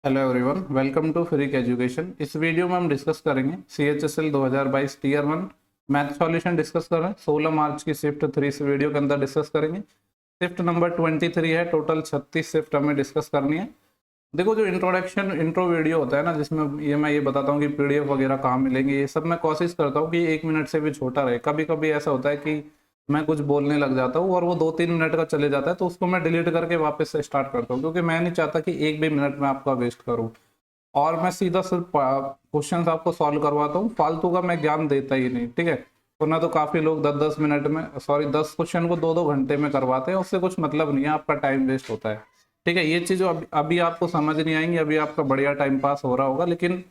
Hello everyone, welcome to Freak Education. इस video में हम डिस्कस करेंगे CHSL 2022 tier 1 math solution discuss कर रहे हैं। 16 मार्च की शिफ्ट 3 इस वीडियो के अंदर डिस्कस करेंगे। शिफ्ट नंबर 23 है, टोटल 36 शिफ्ट हमें डिस्कस करनी है। देखो, जो इंट्रो वीडियो होता है ना, जिसमें मैं ये बताता हूँ कि PDF वगैरह कहाँ मिलेंगे, ये सब मैं कोशिश करता हूँ कि 1 मिनट से भी छोटा रहे। कभी कभी ऐसा होता है कि मैं कुछ बोलने लग जाता हूँ और वो 2-3 मिनट का चले जाता है, तो उसको मैं डिलीट करके वापस से स्टार्ट करता हूँ, क्योंकि मैं नहीं चाहता कि एक भी मिनट में आपका वेस्ट करूँ। और मैं सीधा सिर्फ क्वेश्चन आपको सॉल्व करवाता हूँ, फालतू का मैं ज्ञान देता ही नहीं, ठीक है। वरना तो काफ़ी लोग 10-10 मिनट में, सॉरी 10 क्वेश्चन को 2-2 घंटे में करवाते हैं, उससे कुछ मतलब नहीं है, आपका टाइम वेस्ट होता है, ठीक है। ये चीज़ अभी आपको समझ नहीं आएंगी, अभी आपका बढ़िया टाइम पास हो रहा होगा, लेकिन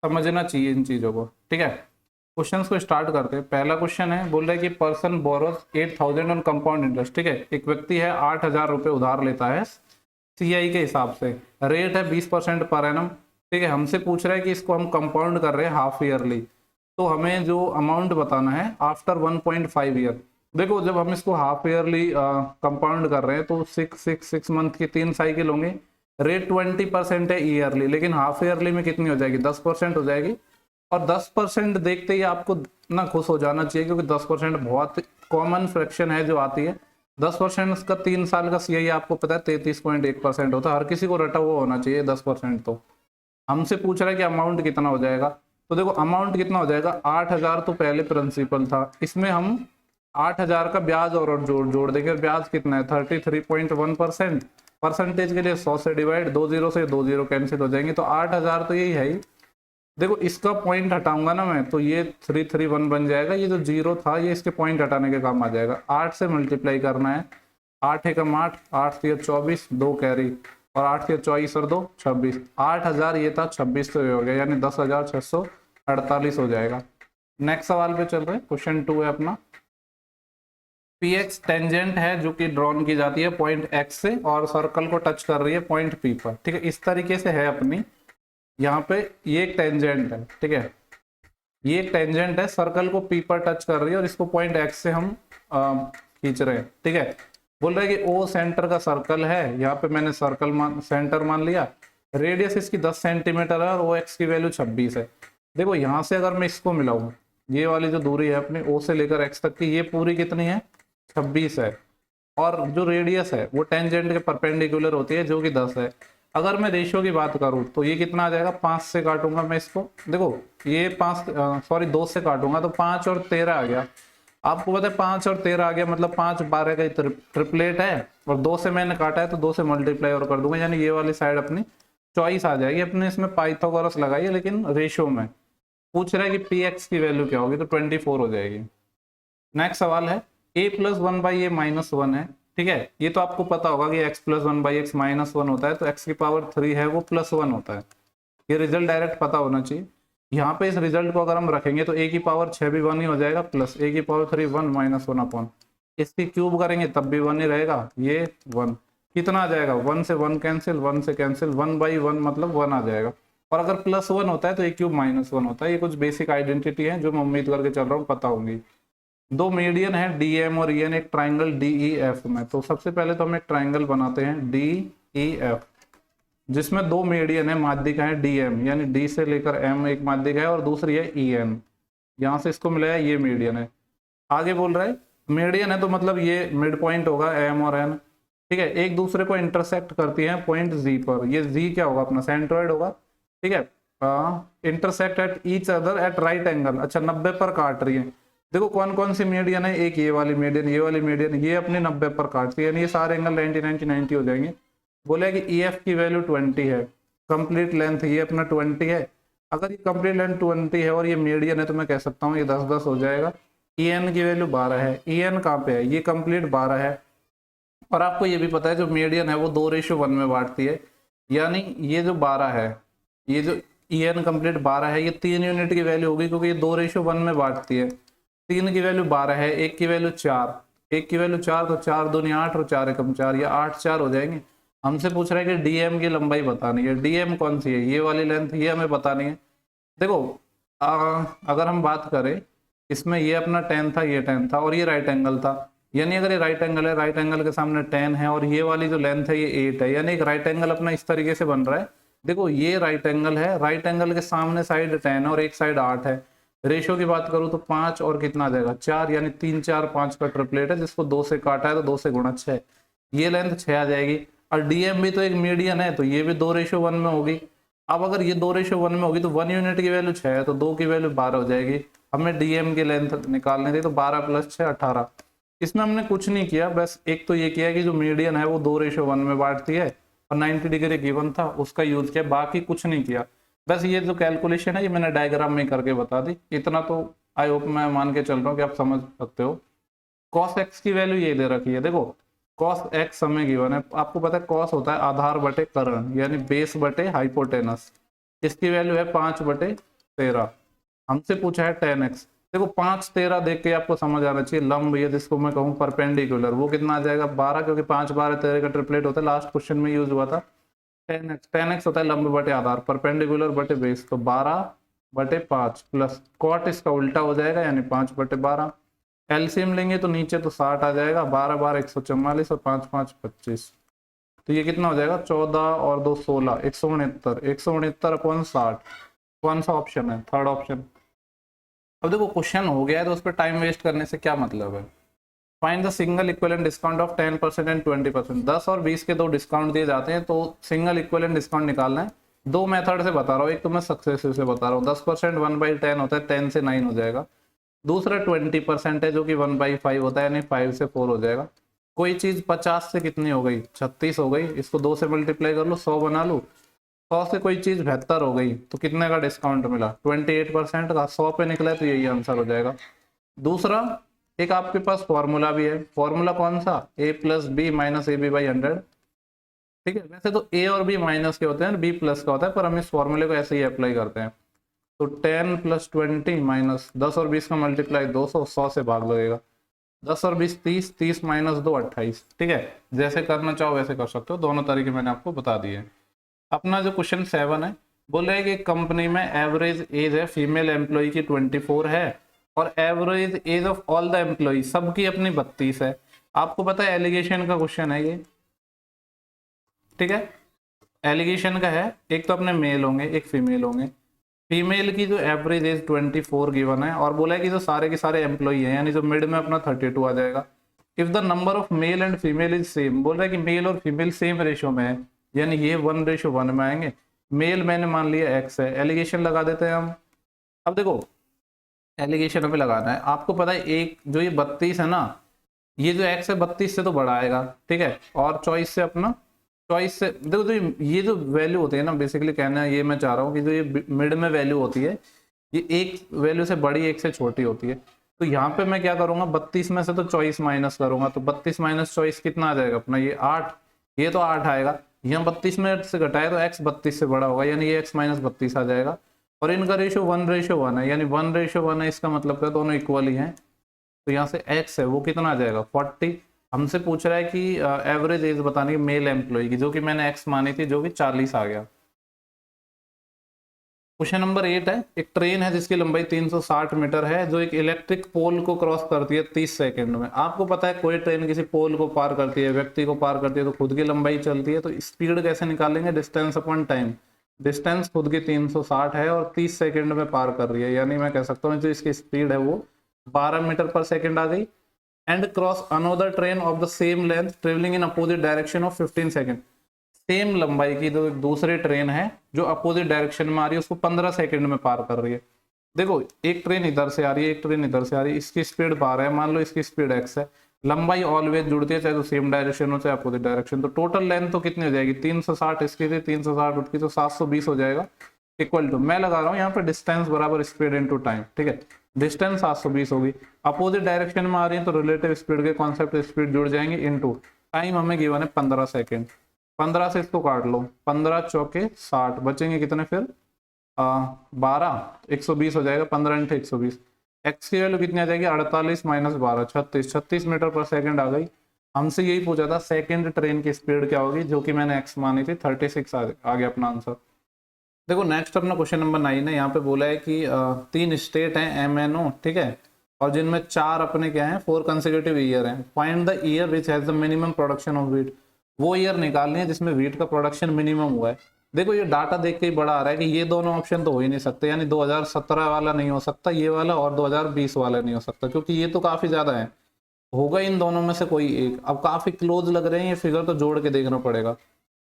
समझना चाहिए इन चीज़ों को, ठीक है। क्वेश्चन को स्टार्ट करते हैं। पहला क्वेश्चन है, बोल रहा है कि person borrows 8,000 on compound interest, ठीक है। एक व्यक्ति है 8,000 रुपये उधार लेता है CI के हिसाब से, रेट है 20% पर एनम, ठीक है। हमसे पूछ रहा है कि इसको हम कंपाउंड कर रहे हैं हाफ ईयरली, तो हमें जो अमाउंट बताना है आफ्टर 1.5 ईयर। देखो, जब हम इसको हाफ ईयरली कंपाउंड कर रहे हैं तो 6 मंथ की 3 साइकिल होंगे। रेट 20% है ईयरली, लेकिन हाफ ईयरली में कितनी हो जाएगी? 10% हो जाएगी। और 10% देखते ही आपको ना खुश हो जाना चाहिए, क्योंकि 10% बहुत कॉमन फ्रैक्शन है जो आती है। 10% का 3 साल का CI आपको पता है 33.1% होता है। हर किसी को रटा हुआ होना चाहिए 10%। तो हमसे पूछ रहा है कि अमाउंट कितना हो जाएगा। तो देखो, अमाउंट कितना हो जाएगा, 8,000 तो पहले प्रिंसिपल था, इसमें हम 8,000 का ब्याज और जोड़ जोड़ देंगे। ब्याज कितना है? 33.1%। परसेंटेज के लिए 100 से डिवाइड, 2 जीरो से 2 जीरो कैंसिल हो जाएंगे, तो 8,000 तो यही है ही। देखो, इसका पॉइंट हटाऊंगा ना मैं, तो ये 331 बन जाएगा। ये जो जीरो था, ये इसके पॉइंट हटाने के काम आ जाएगा। 8 से मल्टीप्लाई करना है, 8 एकम 8, 8 तिया 24, 2 कैरी, और 8 तिया 24 और 2 26। 8,000 ये था, 26 तो ये हो गया, यानी 10,648 हो जाएगा। नेक्स्ट सवाल पे चल रहे हैं। क्वेश्चन 2 है अपना। PX टेंजेंट है जो कि ड्रॉन की जाती है पॉइंट X से, और सर्कल को टच कर रही है पॉइंट P पर, ठीक है। इस तरीके से है अपनी, यहाँ पे ये एक टेंजेंट है, ठीक है। ये एक टेंजेंट है, सर्कल को P पर टच कर रही है, और इसको पॉइंट X से हम खींच रहे हैं, ठीक है। बोल रहे हैं कि O सेंटर का सर्कल है, यहाँ पे मैंने सर्कल सेंटर मान लिया। रेडियस इसकी 10 सेंटीमीटर है, और OX की वैल्यू 26 है। देखो, यहाँ से अगर मैं इसको मिलाऊं, ये वाली जो दूरी है अपनी O से लेकर X तक की, ये पूरी कितनी है? 26 है। और जो रेडियस है वो टेंजेंट के परपेंडिकुलर होती है, जो कि 10 है। अगर मैं रेशियो की बात करूं तो ये कितना आ जाएगा? 5 से काटूंगा मैं इसको, देखो ये 2 से काटूंगा तो 5 और 13 आ गया। आपको पता है 5 और 13 आ गया, मतलब 5 12 का ट्रिपलेट है, और 2 से मैंने काटा है तो 2 से मल्टीप्लाई और कर दूंगा, यानी ये वाली साइड अपनी चॉइस आ जाएगी। अपने इसमें पाइथागोरस लगाइए, लेकिन रेशियो में पूछ रहा है कि PX की वैल्यू क्या होगी, तो 24 हो जाएगी। नेक्स्ट सवाल है, a+1/a-1 है, ठीक है। ये तो आपको पता होगा कि x+1/x-1 होता है, तो x की पावर 3 है वो +1 होता है। ये रिजल्ट डायरेक्ट पता होना चाहिए। यहाँ पे इस रिजल्ट को अगर हम रखेंगे तो a की पावर 6 भी 1 ही हो जाएगा, प्लस a की पावर 3 1 -1 अपॉन, इसकी क्यूब करेंगे तब भी 1 ही रहेगा, ये 1 कितना आ जाएगा? 1 से 1 कैंसिल, 1 से कैंसिल, 1/1 मतलब 1 आ जाएगा। और अगर +1 होता है तो a क्यूब -1 होता है। ये कुछ बेसिक आइडेंटिटी है जो मैं उम्मीद करके चल रहा हूँ पता होंगी। दो मीडियन है DM और EN, एक ट्राइंगल DEF में। तो सबसे पहले तो हम एक ट्राइंगल बनाते हैं DEF, जिसमें दो मीडियन है, माध्यिका है DM, यानी D से लेकर M एक माध्यिका है, और दूसरी है EN, यहाँ से इसको मिलाया, ये मीडियन है। आगे बोल रहा है मीडियन है तो मतलब ये मिड पॉइंट होगा M और N, ठीक है। एक दूसरे को इंटरसेक्ट करती है पॉइंट Z पर, ये Z क्या होगा? अपना सेंट्रोइड होगा, ठीक है। Intersect at each other at right angle, अच्छा 90 पर काट रही है। देखो कौन कौन सी मीडियन है, एक ये वाली मीडियन, ये वाली मीडियन, ये अपनी 90 पर काटती है, यानी ये सारे एंगल 90 90 90 हो जाएंगे। बोले कि EF की वैल्यू 20 है, कंप्लीट लेंथ ये अपना 20 है। अगर ये कंप्लीट लेंथ 20 है और ये मीडियन है, तो मैं कह सकता हूँ ये 10-10 हो जाएगा। EN की वैल्यू 12 है, EN कहाँ पे है? ये कंप्लीट 12 है। और आपको ये भी पता है जो मीडियन है वो 2:1 में बांटती है, यानी ये जो 12 है, ये जो EN कंप्लीट 12 है, ये 3 यूनिट की वैल्यू होगी, क्योंकि ये 2:1 में बांटती है। 3 की वैल्यू 12 है, 1 की वैल्यू 4, 1 की वैल्यू 4, तो 4 दूनी 8 और 4 एकम 4, ये 8 4 हो जाएंगे। हमसे पूछ रहा है कि DM की लंबाई बतानी है। DM कौन सी है? ये वाली लेंथ, ये हमें बतानी है। देखो, अगर हम बात करें इसमें, ये अपना 10 था, ये 10 था, और ये राइट एंगल था, यानी अगर ये राइट एंगल है, राइट एंगल के सामने 10 है, और ये वाली जो लेंथ है ये 8 है, यानी एक राइट एंगल अपना इस तरीके से बन रहा है। देखो ये राइट एंगल है, राइट एंगल के सामने साइड 10 है और एक साइड 8 है। रेशियो की बात करूँ तो 5 और कितना आ जाएगा 4, यानी 3 4 5 का ट्रिपलेट है, जिसको 2 से काटा है तो 2 से गुणा 6, ये लेंथ 6 आ जाएगी। और डीएम भी तो एक मीडियन है, तो ये भी 2:1 में होगी। अब अगर ये 2:1 में होगी तो 1 यूनिट की वैल्यू 6 है, तो 2 की वैल्यू 12 हो जाएगी। हमें डीएम की लेंथ निकालनी थी, तो 12 + 6 18। इसमें हमने कुछ नहीं किया, बस एक तो ये किया कि जो मीडियन है वो 2:1 में बांटती है और 90 डिग्री गिवन था उसका यूज किया, बाकी कुछ नहीं किया। बस ये जो कैलकुलेशन है ये मैंने डायग्राम में करके बता दी, इतना तो आई होप मैं मान के चल रहा हूँ कि आप समझ सकते हो। cos x की वैल्यू ये दे रखी है, देखो cos x हमें गिवन है, आपको पता है cos होता है आधार बटे कर्ण, यानी बेस बटे हाइपोटेनस। इसकी वैल्यू है 5/13। हमसे पूछा है tan x। देखो 5 13 देख के आपको समझ आना चाहिए, लंब ये जिसको मैं कहूँ परपेंडिकुलर, वो कितना आ जाएगा 12, क्योंकि 5 12 13 का ट्रिपलेट होता है, लास्ट क्वेश्चन में यूज हुआ था। tan x होता है लंब बटे आधार, परपेंडिकुलर बटे बेस, तो 12/5 प्लस कॉट इसका उल्टा हो जाएगा यानी 5/12। एलसीएम लेंगे तो नीचे तो 60 आ जाएगा, 12 12 144 और 5 5 25, तो ये कितना हो जाएगा 14 और 2 16, 169, 169/60। कौन सा ऑप्शन है? Third option. अब देखो क्वेश्चन हो गया है तो उस पर टाइम वेस्ट करने से क्या मतलब है। Find the single equivalent discount of 10% and 20%। 10 और 20 के दो डिस्काउंट दिए जाते हैं, तो सिंगल इक्विवेलेंट डिस्काउंट निकालना है। दो मेथड से बता रहा हूँ, एक तो मैं सक्सेसिव से बता रहा हूँ। 10% 1/10 होता है, 10 से 9 हो जाएगा। दूसरा 20% है जो कि 1/5 होता है, यानी 5 से 4 हो जाएगा। कोई चीज 50 से कितनी हो गई 36 हो गई, इसको 2 से मल्टीप्लाई कर लो 100 बना लो। 100 से कोई चीज 72 हो गई तो कितने का डिस्काउंट मिला 28% का, 100 पे निकला है तो यही आंसर हो जाएगा। दूसरा एक आपके पास फॉर्मूला भी है, फॉर्मूला कौन सा a + b - ab/100। ठीक है, वैसे तो a और b माइनस के होते हैं, b प्लस का होता है, पर हम इस फॉर्मूले को ऐसे ही अप्लाई करते हैं। तो 10 + 20 माइनस 10 और 20 का मल्टीप्लाई 200, 100 से भाग लगेगा। 10 और 20 30, 30 - 2 28। ठीक है, जैसे करना चाहो वैसे कर सकते हो, दोनों तरीके मैंने आपको बता दिए। अपना जो क्वेश्चन 7 है, बोल रहे हैं कि कंपनी में एवरेज एज है फीमेल एम्प्लॉय की 24 है और average age of all the employ सबकी अपनी 32 है। आपको पता है एलिगेशन का क्वेश्चन है ये। ठीक है, एलिगेशन का है, एक तो अपने मेल होंगे एक फीमेल होंगे। फीमेल की जो एवरेज एज 24 गिवन है और बोला है कि जो सारे के सारे एम्प्लॉय हैं, यानी जो मिड में अपना 32 आ जाएगा। If the number of male and female is same, बोल रहा है कि मेल और फीमेल सेम रेशियो में है, यानी ये 1:1 में आएंगे। मेल मैंने मान लिया x है, एलिगेशन लगा देते हैं हम। अब देखो एलिगेशन हमें लगाना है, आपको पता है एक जो ये 32 है ना, ये जो x है 32 से तो बड़ा आएगा। ठीक है, और चॉइस से अपना चॉइस से देखो, तो ये जो वैल्यू होती है ना, बेसिकली कहना है ये मैं चाह रहा हूँ कि जो ये मिड में वैल्यू होती है ये एक वैल्यू से बड़ी एक से छोटी होती है। तो यहाँ पे मैं क्या करूंगा 32 में से तो चॉइस माइनस करूंगा, तो 32 माइनस चॉइस कितना आ जाएगा अपना ये 8, ये तो 8 आएगा। यहाँ 32 में से घटाए तो x 32 से बड़ा होगा, यानी ये x - 32 आ जाएगा। और इनका रेशियो 1:1 है, यानी 1:1 है, इसका मतलब क्या दोनों इक्वल ही हैं। तो यहाँ से x है वो कितना आ जाएगा 40। हमसे पूछ रहा है कि एवरेज एज बताने की मेल एम्प्लॉय की, जो कि मैंने x मानी थी, जो कि 40 आ गया। क्वेश्चन नंबर 8 है, एक ट्रेन है जिसकी लंबाई 360 मीटर है, जो एक इलेक्ट्रिक पोल को क्रॉस करती है 30 सेकंड में। आपको पता है कोई ट्रेन किसी पोल को पार करती है, व्यक्ति को पार करती है, तो खुद की लंबाई चलती है, तो स्पीड कैसे निकालेंगे डिस्टेंस अपॉन टाइम। डिस्टेंस खुद की 360 है और 30 सेकंड में पार कर रही है, यानी मैं कह सकता हूँ जो इसकी स्पीड है वो 12 मीटर पर सेकंड आ गई। And cross another train of the same length travelling in opposite direction of 15 second. Same लंबाई की जो दूसरी ट्रेन है जो अपोजिट डायरेक्शन में आ रही है उसको 15 सेकंड में पार कर रही है। देखो एक ट्रेन इधर से आ रही है, एक ट्रेन इधर से आ रही है, इसकी स्पीड 12 है, मान लो इसकी स्पीड x है। लंबाई ऑलवेज जुड़ती है, चाहे तो सेम डायरेक्शन हो चाहे अपोजिट डायरेक्शन। तो टोटल लेंथ तो कितनी हो जाएगी 360 इसकी थी, 360 उसकी, तो 720 हो जाएगा। इक्वल टू मैं लगा रहा हूँ यहाँ पे डिस्टेंस बराबर स्पीड इनटू टाइम। ठीक है, डिस्टेंस 720 होगी, अपोजिट डायरेक्शन में आ रही है तो रिलेटिव स्पीड के कॉन्सेप्ट स्पीड जुड़ जाएंगे, इनटू टाइम हमें गिवन है 15 सेकंड। 15 से इसको काट लो, 15 चौके 60, बचेंगे कितने फिर 12, 120 हो जाएगा। 15 × 120, एक्स की वैल्यू कितनी आ जाएगी 48 - 12 36, 36 मीटर पर सेकंड आ गई। हमसे यही पूछा था सेकंड ट्रेन की स्पीड क्या होगी, जो कि मैंने एक्स मानी थी, 36 आ गया अपना आंसर। देखो नेक्स्ट अपना क्वेश्चन नंबर 9 है। यहाँ पे बोला है कि 3 स्टेट हैं MNO, ठीक है, और जिनमें 4 अपने क्या हैं 4 कंसेक्यूटिव ईयर हैं। Find the year which has the minimum production of wheat. वो ईयर निकालनी है जिसमें व्हीट का प्रोडक्शन मिनिमम हुआ है। देखो ये डाटा देख के ही बड़ा आ रहा है कि ये दोनों ऑप्शन तो हो ही नहीं सकते, यानी 2017 वाला नहीं हो सकता ये वाला, और 2020 वाला नहीं हो सकता, क्योंकि ये तो काफी ज्यादा है। होगा इन दोनों में से कोई एक। अब काफी क्लोज लग रहे हैं ये फिगर, तो जोड़ के देखना पड़ेगा।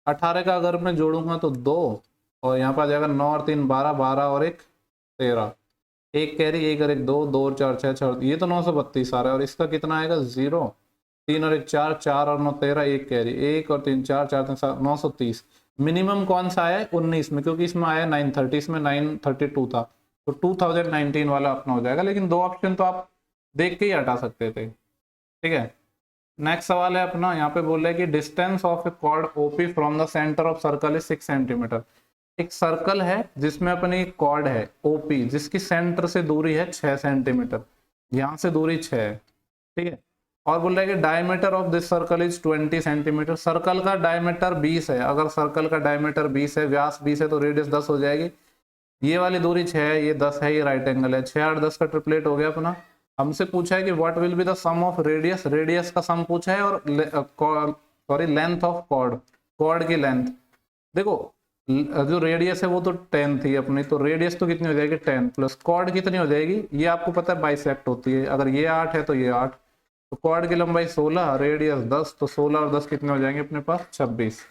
18 का अगर मैं जोड़ूंगा तो 2, और यहाँ पर आ जाएगा 9 और 3 12, 12 और 1 13, एक कैरी, एक और एक 2, 2 और 4 6 6, ये तो 932 आ रहा है। और इसका कितना आएगा 0, 3 और 1 4, 4 और 9 13, एक कैरी, 1 और 3 4, 4 3 7, 930। मिनिमम कौन सा आया है 19 में, क्योंकि इसमें आया 930, इसमें 932 था, तो 2019 वाला अपना हो जाएगा। लेकिन दो ऑप्शन तो आप देख के ही हटा सकते थे, ठीक है। नेक्स्ट सवाल है अपना, यहाँ पे बोल रहे हैं कि distance of a chord OP from the centre of circle is 6 centimetre. एक सर्कल है जिसमें अपनी एक कॉर्ड है ओपी, जिसकी सेंटर से दूरी है 6 सेंटीमीटर, यहाँ से दूरी 6 है, ठीक है। और बोल रहा है कि diameter of this circle is 20 centimetre. Circle का डायमीटर 20 है, अगर सर्कल का डायमीटर 20 है, व्यास 20 है, तो रेडियस 10 हो जाएगी। ये वाली दूरी 6 है, ये 10 है, ये राइट एंगल है, 6 और 10 का ट्रिपलेट हो गया अपना। हमसे पूछा है कि what will be the sum of radius, radius का सम पूछा है, और sorry length of chord, chord की लेंथ। देखो जो रेडियस है वो तो 10 थी अपनी, तो रेडियस तो कितनी हो जाएगी 10, प्लस कॉर्ड कितनी हो जाएगी, ये आपको पता है बाइसेक्ट होती है, अगर ये 8 है तो ये 8, तो कॉर्ड की लंबाई 16, रेडियस 10, तो 16 और 10 कितने हो जाएंगे अपने पास 26।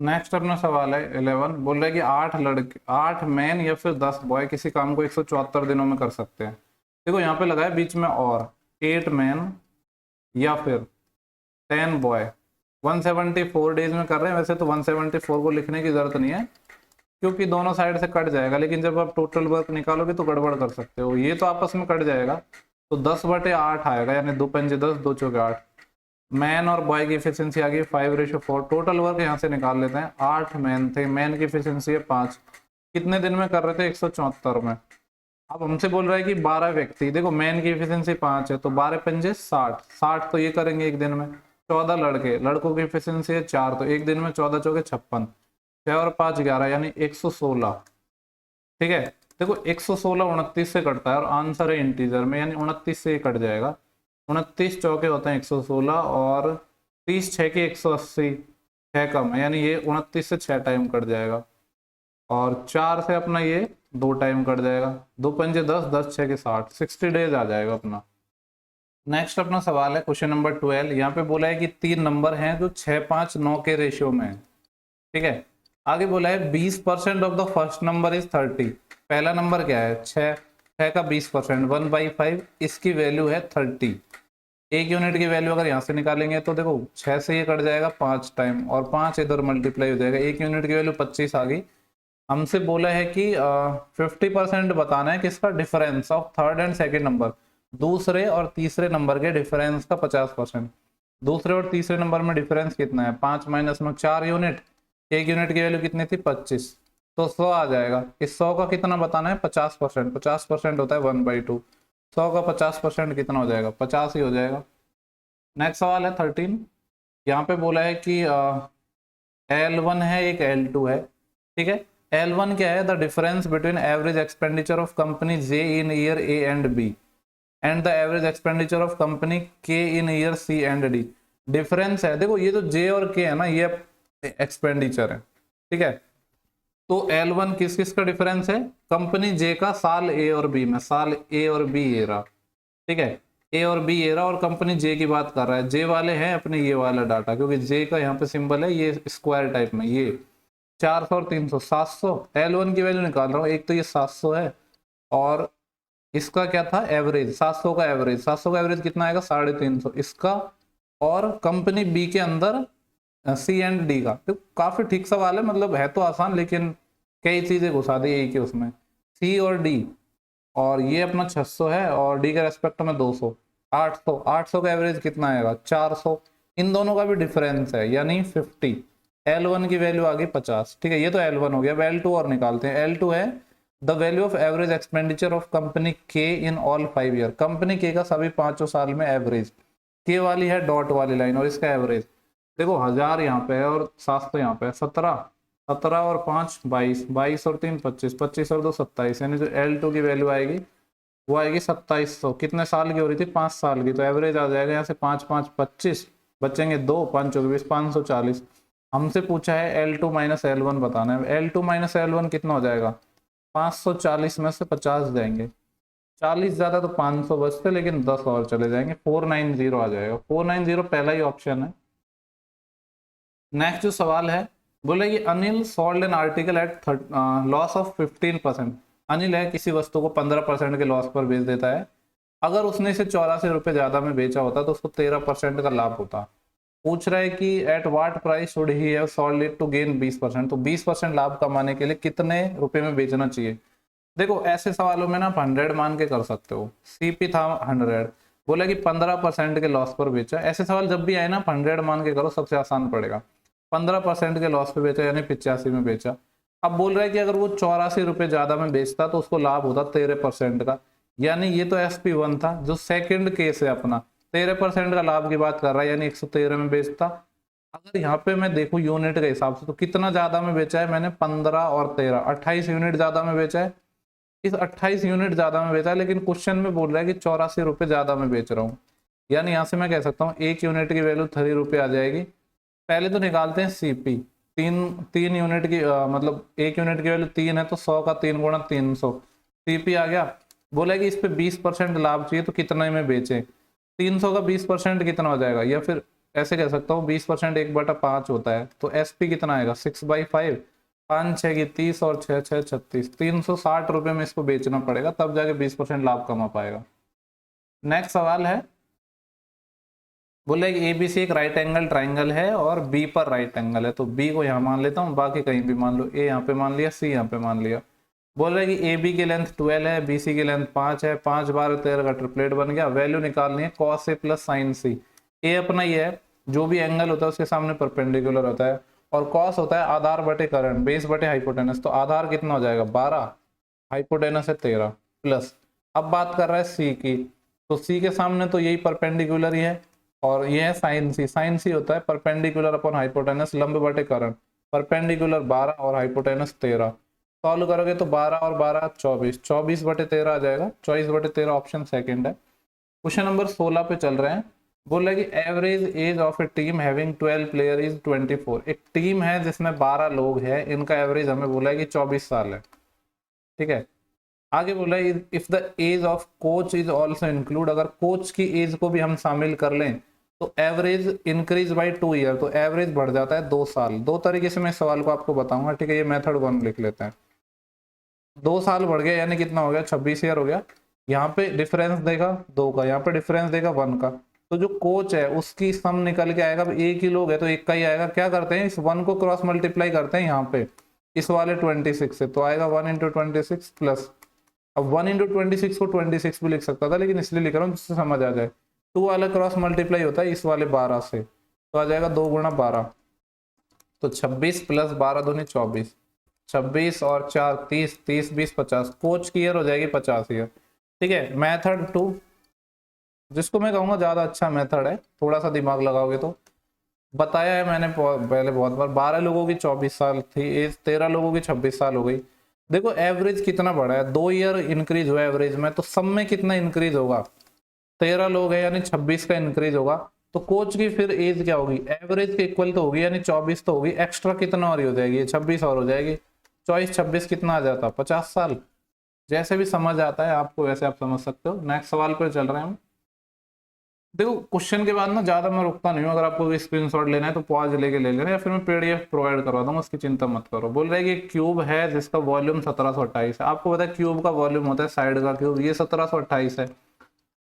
नेक्स्ट अपना सवाल है 11, बोल रहा है कि 8 लड़के, 8 मैन या फिर 10 बॉय किसी काम को 174 दिनों में कर सकते हैं। देखो यहाँ पे लगा है बीच में और, 8 मैन या फिर 10 बॉय 174 डेज में कर रहे हैं। वैसे तो 174 को लिखने की जरूरत नहीं है, क्योंकि दोनों साइड से कट जाएगा, लेकिन जब आप टोटल वर्क निकालोगे तो गड़बड़ कर सकते हो, ये तो आपस में कट जाएगा, तो 10/8 आएगा, यानी 2 पंजे 10, 2 चौके 8। मैन और बॉय की एफिशिएंसी आ गई 5:4। टोटल वर्क यहाँ से निकाल लेते हैं, 8 मैन थे, मैन की एफिशिएंसी है 5, कितने दिन में कर रहे थे 174 में। अब हमसे बोल रहा है कि 12 व्यक्ति, देखो मैन की एफिशिएंसी 5 है, तो 12 पंजे 60, 60 तो ये करेंगे एक दिन में। 14 लड़के, लड़कों की एफिशिएंसी है 4, तो एक दिन में 14 चौके 56, 6 और 5 11, यानी 116, ठीक है। देखो 116 29 से कटता है, और आंसर है इंटीजर में, यानी 29 से कट जाएगा। 29 चौके होते हैं 116, और 30 6 के 180, 6 कम है, यानी ये 29 से 6 टाइम कट जाएगा, और 4 से अपना ये 2 टाइम कट जाएगा, 2 पंजे 10, 10 6 के 60, 60 डेज आ जाएगा अपना। नेक्स्ट अपना सवाल है क्वेश्चन नंबर 12, यहाँ पे बोला है कि 3 नंबर हैं जो 6 5 9 के रेशियो में है, ठीक है। आगे बोला है 20% of the first number is 30। पहला नंबर क्या है 6, 6 का 20%, 1/5, इसकी वैल्यू है 30। एक यूनिट की वैल्यू अगर यहाँ से निकालेंगे तो देखो 6 से ये कट जाएगा 5 टाइम, और 5 इधर मल्टीप्लाई हो जाएगा, एक यूनिट की वैल्यू 25 आ गई। हमसे बोला है कि 50% बताना है किसका, difference of third and second number, दूसरे और तीसरे नंबर के डिफरेंस का 50%। दूसरे और तीसरे नंबर में डिफरेंस कितना है, 5 माइनस में 4 यूनिट, एक यूनिट की वैल्यू कितनी थी 25, तो 100 आ जाएगा। इस 100 का कितना बताना है 50%, 50% होता है 1/2, 100 का 50% कितना हो जाएगा 50 ही हो जाएगा। नेक्स्ट सवाल है 13, यहाँ पे बोला है कि L1 है, एक L2 है, ठीक है। L1 क्या है, the difference between average expenditure of company J in year A and B and the average expenditure of company K in year C and D। Difference है, देखो ये तो J और K है ना, ये एक्सपेंडिचर है, ठीक है। तो L1 किस किस का डिफरेंस है, कंपनी J का साल A और B में, साल A और B ये रहा, ठीक है, A और B ये रहा, और कंपनी J की बात कर रहा है। J वाले हैं अपने ये वाला डाटा, क्योंकि J का यहाँ पे सिंबल है ये स्क्वायर टाइप में, ये 400 और 300 700। L1 की वैल्यू निकाल रहा हूँ, एक तो ये 700 है, और इसका क्या था एवरेज, 700 का एवरेज, 700 का एवरेज कितना आएगा 350 इसका, और कंपनी बी के अंदर सी एंड डी का। तो काफी ठीक सवाल है, मतलब है तो आसान, लेकिन कई चीजें घुसा दी एक ही उसमें, सी और डी, और ये अपना 600 है, और डी के रेस्पेक्ट में 200, 800, 800 का एवरेज कितना आएगा 400, इन दोनों का भी डिफरेंस है यानी 50। L1 की वैल्यू आ गई 50, ठीक है, ये तो L1 हो गया। L2 और निकालते हैं, L2 है the value of average expenditure of company K in all 5 year. Company K का सभी 5 साल में एवरेज, K वाली है डॉट वाली लाइन, और इसका एवरेज देखो 1000 यहाँ पे है और 700 यहाँ पे है, 17, 17 और 5 22, 22 और 3 25, 25 और 2 27, यानी जो L2 की वैल्यू आएगी वो आएगी 2700। कितने साल की हो रही थी 5 साल की, तो एवरेज आ जाएगा यहाँ से 5 5 25, बचेंगे 2, 5 24, 540। हमसे पूछा है L2 माइनस L1 बताना है। L2 माइनस L1 कितना हो जाएगा, 540 में से 50 जाएंगे, 40 ज्यादा तो 500 बचते, लेकिन 10 और चले जाएंगे, 490 आ जाएगा। 490 पहला ही ऑप्शन है। नेक्स्ट जो सवाल है, बोले कि Anil sold an article at loss of 15%। Anil है, किसी वस्तु को 15% के लॉस पर बेच देता है। अगर उसने इसे 84 रुपए ज्यादा में बेचा होता तो उसको 13% का लाभ होता। पूछ रहा है कि at what price should he have sold it to gain 20%। तो 20% लाभ कमाने के लिए कितने रुपए में बेचना चाहिए। देखो ऐसे सवालों में ना आप 100 मान के कर सकते हो। सीपी था 100, बोला कि 15% के लॉस पर बेचा। ऐसे सवाल जब भी आए ना 100 मान के करो, सबसे आसान पड़ेगा। 15% के लॉस पे बेचा यानी 85 में बेचा। अब बोल रहा है कि अगर वो 84 रुपए ज्यादा में बेचता तो उसको लाभ होता 13% का। यानी ये तो SP1 था। जो सेकंड केस है अपना, 13% का लाभ की बात कर रहा है, यानी 113 में बेचता। अगर यहाँ पे मैं देखूं यूनिट के हिसाब से तो कितना ज्यादा में बेचा है मैंने, 15 और 13, 28 यूनिट ज्यादा में बेचा है। इस 28 यूनिट ज्यादा में बेचा है, लेकिन क्वेश्चन में बोल रहा है कि 84 रुपए ज्यादा में बेच रहा हूँ। यानी यहाँ से मैं कह सकता हूँ एक यूनिट की वैल्यू 3 रुपए आ जाएगी। पहले तो निकालते हैं सीपी। तीन तीन यूनिट की मतलब एक यूनिट की वैल्यू 3 है, तो 100 का 3 गुणा 300 सीपी आ गया। बोला कि इस पे 20% लाभ चाहिए तो कितने में बेचे। 300 का 20% कितना हो जाएगा, या फिर ऐसे कह सकता हूँ 20% 1/5 होता है, तो एसपी कितना आएगा 6/5। 5 6 की 30 और 6 6 36, 360 रुपए में इसको बेचना पड़ेगा, तब जाके 20% लाभ कमा पाएगा। नेक्स्ट सवाल है, बोले एबीसी एक राइट एंगल ट्राइंगल है और बी पर राइट एंगल है। तो बी को यहाँ मान लेता हूँ, बाकी कहीं भी मान लो। ए यहाँ पे मान लिया, सी यहाँ पे मान लिया। बोल रहे कि ए बी की लेंथ 12 है, बी सी की लेंथ 5 है, 5 बार 13 का ट्रिपलेट बन गया। वैल्यू निकालनी है कॉस ए प्लस साइन सी। ए अपना ये है, जो भी एंगल होता है उसके सामने परपेंडिकुलर होता है, और कॉस होता है आधार बटे करंट, बेस बटे हाइपोटेनस। तो आधार कितना हो जाएगा 12, हाइपोटेनस है 13 प्लस। अब बात कर रहा है सी की, तो सी के सामने तो यही परपेंडिकुलर ही है, और ये है साइन सी। साइन सी होता है परपेंडिकुलर अपॉन हाइपोटेनस, लंब बटे करंट। परपेंडिकुलर 12 और हाइपोटेनस 13। सॉल्व करोगे तो 12 और 12 24, 24 बटे 13 आ जाएगा। 24 बटे 13 ऑप्शन सेकंड है। क्वेश्चन नंबर 16 पे चल रहे हैं। बोल रहे कि average age of A team having 12 player is 24। एक टीम है जिसमें 12 लोग हैं, इनका एवरेज हमें बोला है कि 24 साल है। ठीक है, आगे बोला है if the age of coach is also include. अगर कोच की एज को भी हम शामिल कर लें तो एवरेज इंक्रीज बाय 2 ईयर, तो एवरेज बढ़ जाता है 2 साल। दो तरीके से मैं इस सवाल को आपको बताऊंगा। ठीक है, ये मेथड 1 लिख लेते हैं। 2 साल बढ़ गया यानी कितना हो गया, 26 ईयर हो गया। यहाँ पे डिफरेंस देगा 2 का, यहाँ पे डिफरेंस देगा 1 का। तो जो कोच है उसकी सम निकल के आएगा। अब एक ही लोग है तो एक का ही आएगा। क्या करते हैं, इस 1 को क्रॉस मल्टीप्लाई करते हैं यहाँ पे इस वाले 26 से, तो आएगा 1 × 26 प्लस। अब 1 × 26 को 26 भी लिख सकता था, लेकिन इसलिए लिख रहा हूँ जिससे समझ आ जाए। 2 वाला क्रॉस मल्टीप्लाई होता है इस वाले 12 से, तो आ जाएगा 2 × 12, तो 26 प्लस 12 दूनी 24, 26 और 4 30, 30 20 50। कोच की ईयर हो जाएगी 50 ईयर। ठीक है, मेथड 2 जिसको मैं कहूँगा ज्यादा अच्छा मेथड है, थोड़ा सा दिमाग लगाओगे तो। बताया है मैंने पहले बहुत बार, 12 लोगों की 24 साल थी एज, 13 लोगों की 26 साल हो गई। देखो एवरेज कितना बढ़ा है, 2 ईयर इंक्रीज हुआ एवरेज में, तो सब में कितना इंक्रीज होगा, 13 लोग हैं यानी 26 का इंक्रीज होगा। तो कोच की फिर एज क्या होगी, एवरेज के इक्वल तो होगी, यानी 24 तो होगी। एक्स्ट्रा कितना और हो जाएगी, 26 और हो जाएगी। 24 26 कितना आ जाता, 50 साल। जैसे भी समझ आता है आपको वैसे आप समझ सकते हो। नेक्स्ट सवाल पे चल रहे हैं हम। देखो क्वेश्चन के बाद ना ज्यादा मैं रुकता नहीं हूँ। अगर आपको स्क्रीनशॉट लेना है तो पॉज लेके ले लेना, या फिर मैं पीडीएफ प्रोवाइड करवा दूंगा, उसकी चिंता मत करो। बोल रहे हैं कि क्यूब है जिसका वॉल्यूम 1728 है। आपको पता है क्यूब का वॉल्यूम होता है साइड का क्यूब, ये 1728 है।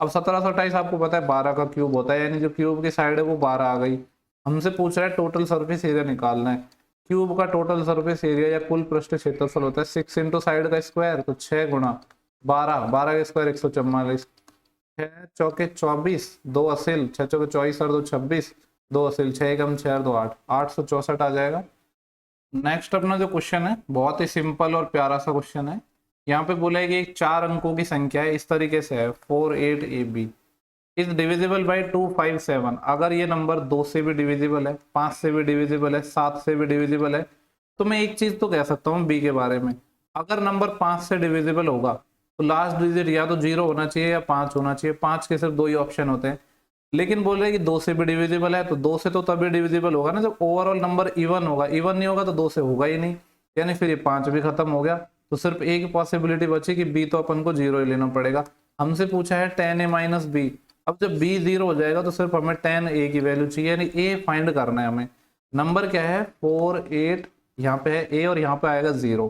अब 1728 आपको पता है 12 का क्यूब होता है, यानी जो क्यूब की साइड है वो 12 आ गई। हमसे पूछ रहा है टोटल सरफेस एरिया निकालना है। क्यूब का टोटल सरफेस एरिया या कुल पृष्ठ क्षेत्रफल होता है 6 × साइड का स्क्वायर, तो 6 × 12, 12 का स्क्वायर 144, 6 चौके 24, 2 असिल, 6 चौके 24 और 2 26, 2 असिल, 6 कम 6 और 2 8, 864 आ जाएगा। नेक्स्ट अपना जो क्वेश्चन है बहुत ही सिंपल और प्यारा सा क्वेश्चन है। यहाँ पे बोला है कि एक 4 अंकों की संख्या है, इस तरीके से है 48AB इज डिविजिबल बाई 257। अगर ये नंबर 2 से भी डिविजिबल है, 5 से भी डिविजिबल है, 7 से भी डिविजिबल है, तो मैं एक चीज तो कह सकता हूँ बी के बारे में। अगर नंबर 5 से डिविजिबल होगा तो लास्ट डिजिट या तो 0 होना चाहिए या 5 होना चाहिए। 5 के सिर्फ 2 ही ऑप्शन होते हैं। लेकिन बोल रहे हैं कि 2 से भी डिविजिबल है, तो 2 से तो तभी डिविजिबल होगा ना जब ओवरऑल नंबर इवन होगा, इवन नहीं होगा तो 2 से होगा ही नहीं, यानी फिर ये 5 भी खत्म हो गया। तो सिर्फ एक पॉसिबिलिटी बची कि बी, तो अपन को 0 ही लेना पड़ेगा। हमसे पूछा है tan a माइनस बी, अब जब b 0 हो जाएगा तो सिर्फ हमें tan a की वैल्यू चाहिए, यानी a फाइंड करना है हमें। नंबर क्या है 4 8, यहाँ पे है a और यहाँ पे आएगा 0।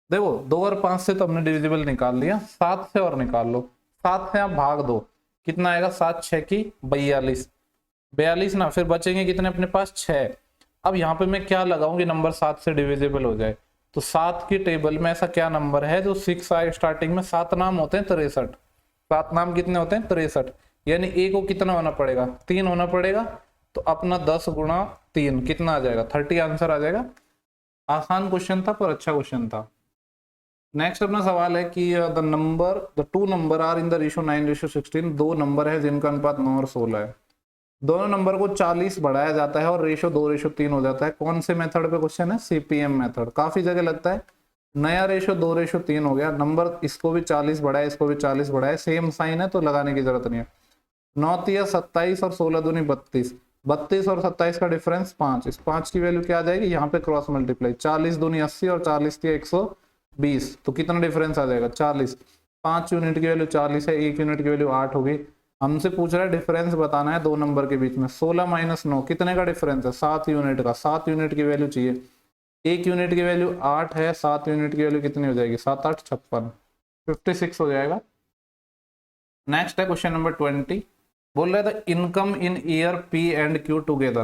देखो 2 और 5 से तो हमने डिविजिबल निकाल लिया, 7 से और निकाल लो, 7 से आप भाग दो, कितना आएगा 7 6 की 42, 42 ना, फिर बचेंगे कितने अपने पास 6। अब यहाँ पे मैं क्या लगाऊं कि नंबर 7 से डिविजिबल हो जाए, तो 7 की टेबल में ऐसा क्या नंबर है जो 6 आए स्टार्टिंग में, 7 नाम होते हैं 63, 7 नाम कितने होते हैं 63, यानी ए को कितना होना पड़ेगा 3 होना पड़ेगा, तो अपना 10 गुणा 3 कितना आ जाएगा 30 आंसर आ जाएगा। आसान क्वेश्चन था पर अच्छा क्वेश्चन था। नेक्स्ट अपना सवाल है कि the two number are in the ratio 9:16, दो नंबर है जिनका अनुपात 9 और 16 है, दोनों नंबर को 40 बढ़ाया जाता है और रेशियो 2:3 हो जाता है, कौन से मेथड पे क्वेश्चन है, सीपीएम मेथड। काफी जगह लगता है, नया रेशियो 2:3 हो गया, नंबर इसको भी 40 बढ़ाए इसको भी 40 बढ़ाए, सेम साइन है तो लगाने की जरूरत नहीं है। 9 तिया 27 और 16 दूनी 32, 32 और 27 का डिफरेंस 5, इस 5 की वैल्यू क्या आ जाएगी यहाँ पे क्रॉस मल्टीप्लाई, 40 दूनी 80 और 40 तिया 120, तो कितना डिफरेंस आ जाएगा 40, 5 यूनिट की वैल्यू 40 है, 1 यूनिट की वैल्यू 8 होगी। हमसे पूछ रहा है डिफरेंस बताना है दो नंबर के बीच में, 16 माइनस 9 कितने का डिफरेंस है 7 यूनिट का, 7 यूनिट की वैल्यू चाहिए, 1 यूनिट की वैल्यू 8 है, 7 यूनिट की वैल्यू कितनी हो जाएगी 7 8 56, 56 हो जाएगा। नेक्स्ट है क्वेश्चन नंबर 20, बोल रहा था income in year P and Q together,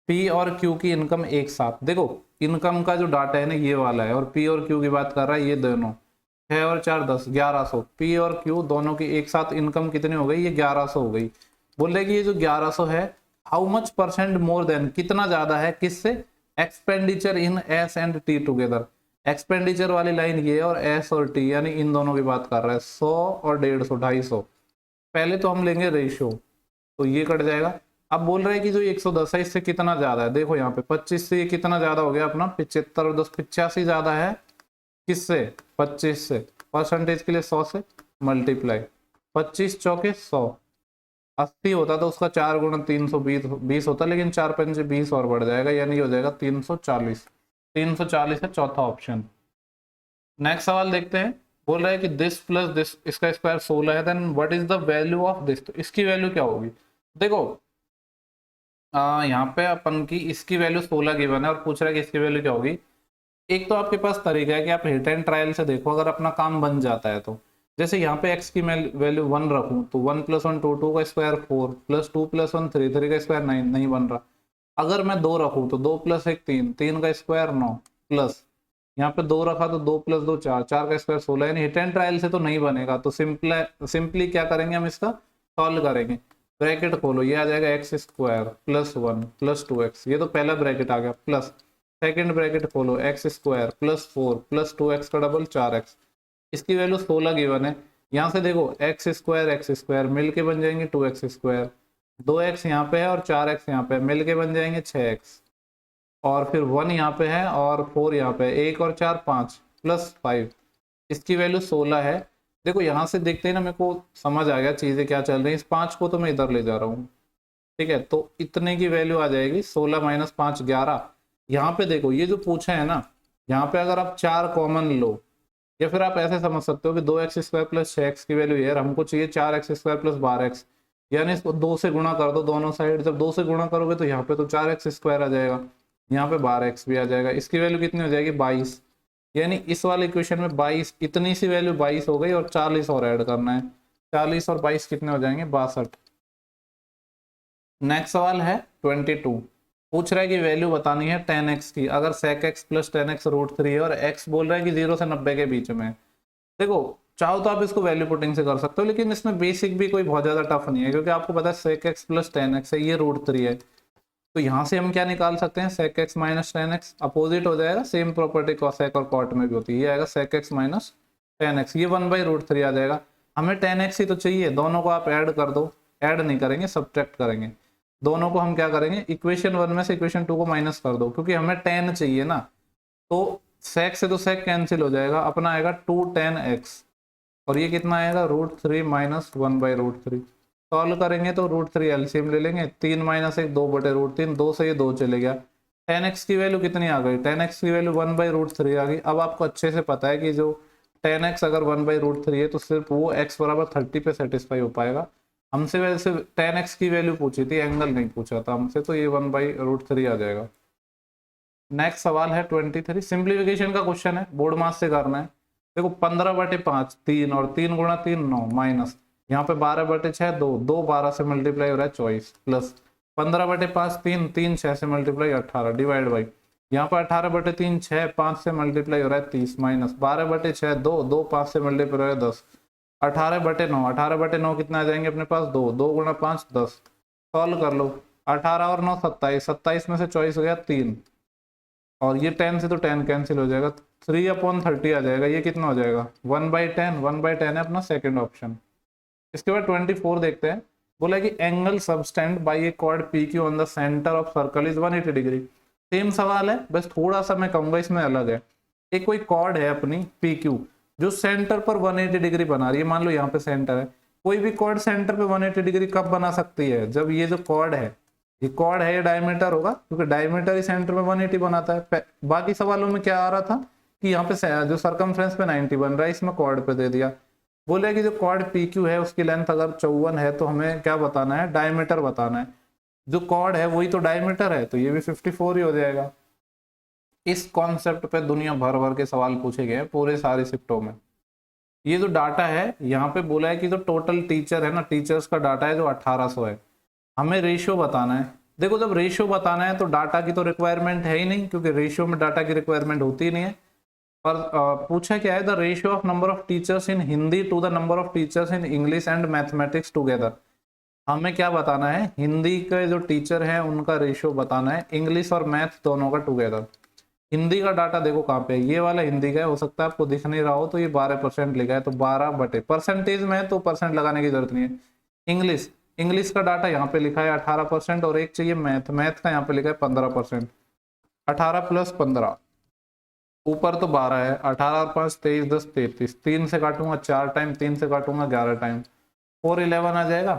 P और क्यू की इनकम एक साथ। देखो इनकम का जो डाटा है ना ये वाला है, और पी और क्यू की बात कर रहा है ये दोनों, 6 और 4 10 1100, पी और क्यू दोनों की एक साथ इनकम कितनी हो गई, ये 1100 हो गई। बोल रहे कि ये जो 1100 है how much percent more than, कितना ज्यादा है किससे, expenditure in S and T together, expenditure वाली लाइन ये और एस और टी यानी इन दोनों की बात कर रहा है, 100 और 150 250। पहले तो हम लेंगे रेशियो, तो ये कट जाएगा। अब बोल रहे हैं कि जो 110 है इससे कितना ज्यादा है, देखो यहाँ पे 25 से ये कितना ज्यादा हो गया अपना 75 और 10 85 ज्यादा है किससे 25 से, परसेंटेज के लिए 100 से मल्टीप्लाई, 25 चौके 100, 80 होता तो उसका 4 गुणा 320 होता, लेकिन 4 पंजे 20 और बढ़ जाएगा, यानी हो जाएगा 340, 340 है चौथा ऑप्शन। नेक्स्ट सवाल देखते हैं, बोल रहा है कि दिस प्लस दिस इसका स्क्वायर 16 है, then what is the value of this, तो इसकी वैल्यू क्या होगी। देखो यहाँ पे अपन की इसकी वैल्यू 16 गिवन है और पूछ रहा है कि इसकी वैल्यू क्या होगी। एक तो आपके पास तरीका है कि आप हिट एंड ट्रायल से देखो, अगर अपना काम बन जाता है तो जैसे यहाँ पे x की वैल्यू 1 रखूं तो 1 + 1 2, 2 का स्क्वायर 4 + 2 + 1 3, 3 का स्क्वायर 9 नहीं बन रहा। अगर मैं 2 रखूं तो 2 + 1 3, 3 का स्क्वायर 9 प्लस यहाँ पे 2 रखा तो 2 + 2 4, 4 का स्क्वायर 16, यानी हिट एंड ट्रायल से तो नहीं बनेगा, तो सिंपली क्या करेंगे हम इसका सॉल्व करेंगे। ब्रैकेट खोलो, ये आ जाएगा x² + 1 + 2x, ये तो पहला ब्रैकेट आ गया, प्लस सेकंड ब्रैकेट खोलो x² + 4 + 2x का डबल 4x, इसकी वैल्यू 16 गिवन है। यहाँ से देखो x² मिल के बन जाएंगे 2x², 2x यहाँ पे है और 4x यहाँ पे मिल के बन जाएंगे 6x, और फिर 1 यहाँ पे है और 4 यहाँ पे, 1 और 4 5 + 5, इसकी वैल्यू 16 है। देखो यहाँ से देखते हैं ना, मेरे को समझ आ गया चीजें क्या चल रही है, इस 5 को तो मैं इधर ले जा रहा हूँ, ठीक है, तो इतने की वैल्यू आ जाएगी 16 - 5 11। यहाँ पे देखो ये जो पूछा है ना, यहाँ पे अगर आप 4 कॉमन लो, या फिर आप ऐसे समझ सकते हो कि 2x² + 6x की वैल्यू है, हमको चाहिए 4x² + 12x, यानी इसको 2 से गुणा कर दो दोनों साइड, जब 2 से गुणा करोगे तो यहाँ पे तो 4x² आ जाएगा, यहाँ पे 12x भी आ जाएगा, इसकी वैल्यू कितनी हो जाएगी 22, यानी इस वाले इक्वेशन में 22, इतनी सी वैल्यू 22 हो गई और 40 और ऐड करना है, 40 और 22 कितने हो जाएंगे 62। नेक्स्ट सवाल है 22, पूछ रहा है कि वैल्यू बतानी है tan x की, अगर sec x + tan x √3 है और x बोल रहा है कि 0 से 90 के बीच में। देखो चाहो तो आप इसको वैल्यू पुटिंग से कर सकते हो, लेकिन इसमें बेसिक भी कोई बहुत ज्यादा टफ नहीं है, क्योंकि आपको पता है sec x + tan x है, ये √3 है, तो यहाँ से हम क्या निकाल सकते हैं sec x - tan x, opposite हो जाएगा, सेम प्रॉपर्टी cosec और cot में भी होती है, ये आएगा sec x - tan x, ये 1/√3 आ जाएगा। हमें tan x ही तो चाहिए, दोनों को आप ऐड कर दो, ऐड नहीं करेंगे सब्ट्रैक्ट करेंगे, दोनों को हम क्या करेंगे इक्वेशन 1 में से इक्वेशन 2 को माइनस कर दो, क्योंकि हमें tan चाहिए ना, तो sec से तो sec कैंसिल हो जाएगा, अपना आएगा 2 tan x, और ये कितना आएगा √3 - 1/√3, सॉल्व करेंगे तो √3 एलसीएम ले लेंगे, 3 - 1 2/√3, 2 से ये 2 चले गया। 10x की वैल्यू कितनी आ गई, 10x की वैल्यू 1/√3 आ गई। अब आपको अच्छे से पता है कि जो 10x अगर 1/√3 है तो सिर्फ वो x बराबर 30 पे सेटिस्फाई हो पाएगा। हमसे वैसे 10x की वैल्यू पूछी थी, एंगल नहीं पूछा था हमसे, तो ये 1/√3 आ जाएगा। नेक्स्ट सवाल है 23, सिंप्लीफिकेशन का क्वेश्चन है, बोर्ड मास से करना है। देखो 15/5 3 और 3 × 3 9 माइनस यहाँ पे 12/6 2, 2 12 से मल्टीप्लाई हो रहा है 24 प्लस 15/5 3, 3 6 से मल्टीप्लाई 18 डिवाइड बाई यहाँ पर 18/3 6, 5 से मल्टीप्लाई हो रहा है 30 माइनस 12/6 2, 2 5 से मल्टीप्लाई हो रहा है 10, 18/9, 18/9 कितना आ जाएंगे अपने पास 2, 2 × 5 10। सॉल्व कर लो, 18 और 9 27, 27 में से 24 हो गया 3 और ये 10 से तो 10 कैंसिल हो जाएगा, 3/30 आ जाएगा। ये कितना हो जाएगा 1/10, 1/10 है अपना सेकंड ऑप्शन। इसके बाद 24 देखते हैं, बोला कि angle subtended by a chord PQ on the centre of circle is 180 degree. Same सवाल है, बस थोड़ा सा मैं कहूंगा इसमें अलग है। एक कोई कॉर्ड है अपनी PQ जो सेंटर पर 180 डिग्री बना रही है, मान लो यहाँ पे सेंटर है। कोई भी कॉर्ड सेंटर पे 180 डिग्री कब बना सकती है, जब ये जो कॉर्ड है, ये कॉर्ड है, ये डायमीटर होगा, क्योंकि डायमीटर ही सेंटर में 180 बनाता है। बाकी सवालों में क्या आ रहा था कि यहाँ पे जो सर्कमफ्रेंस पे 90 बन रहा है, इसमें कॉर्ड पे दे दिया। बोले कि जो कॉर्ड PQ है उसकी लेंथ अगर 54 है तो हमें क्या बताना है, डायमीटर बताना है। जो कॉर्ड है वही तो डायमीटर है, तो ये भी 54 ही हो जाएगा। इस कॉन्सेप्ट पे दुनिया भर भर के सवाल पूछे गए हैं पूरे सारे शिफ्टों में। ये जो डाटा है यहाँ पे बोला है कि जो टोटल टीचर है ना, टीचर्स का डाटा है जो 1800 है, हमें रेशियो बताना है। देखो जब रेशियो बताना है तो डाटा की तो रिक्वायरमेंट है ही नहीं, क्योंकि रेशियो में डाटा की रिक्वायरमेंट होती ही नहीं है। और पूछा क्या है, the ratio of number of teachers in Hindi to the number of teachers in English and mathematics together. हमें क्या बताना है, हिंदी के जो टीचर हैं उनका रेशियो बताना है, इंग्लिश और मैथ दोनों का टुगेदर। हिंदी का डाटा देखो कहाँ पे है, ये वाला हिंदी का है, हो सकता है आपको दिख नहीं रहा हो, तो ये 12% लिखा है, तो 12 परसेंटेज में है तो परसेंट लगाने की जरूरत नहीं है। इंग्लिश का डाटा यहाँ पे लिखा है 18% और एक चाहिए मैथ का यहाँ पे लिखा है 15%। 18 + 15 ऊपर तो 12 है, 18 और 5 23 10 33, 3 से काटूंगा 4 टाइम, 3 से काटूंगा 11 टाइम, 411 आ जाएगा।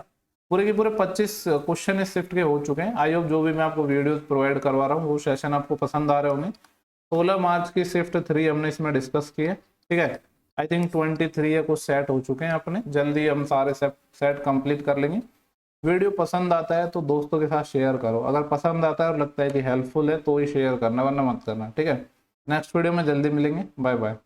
पूरे के पूरे 25 क्वेश्चन इस शिफ्ट के हो चुके हैं। आई होप जो भी मैं आपको वीडियोस प्रोवाइड करवा रहा हूँ वो सेशन आपको पसंद आ रहे होंगे। 16 मार्च की शिफ्ट 3 हमने इसमें डिस्कस की है, ठीक है। आई थिंक 23 है, कुछ सेट हो चुके हैं अपने, जल्दी हम सारे सेट कंप्लीट कर लेंगे। वीडियो पसंद आता है तो दोस्तों के साथ शेयर करो, अगर पसंद आता है और लगता है कि हेल्पफुल है तो ही शेयर करना, वरना मत करना, ठीक है। नेक्स्ट वीडियो में जल्दी मिलेंगे, बाय बाय।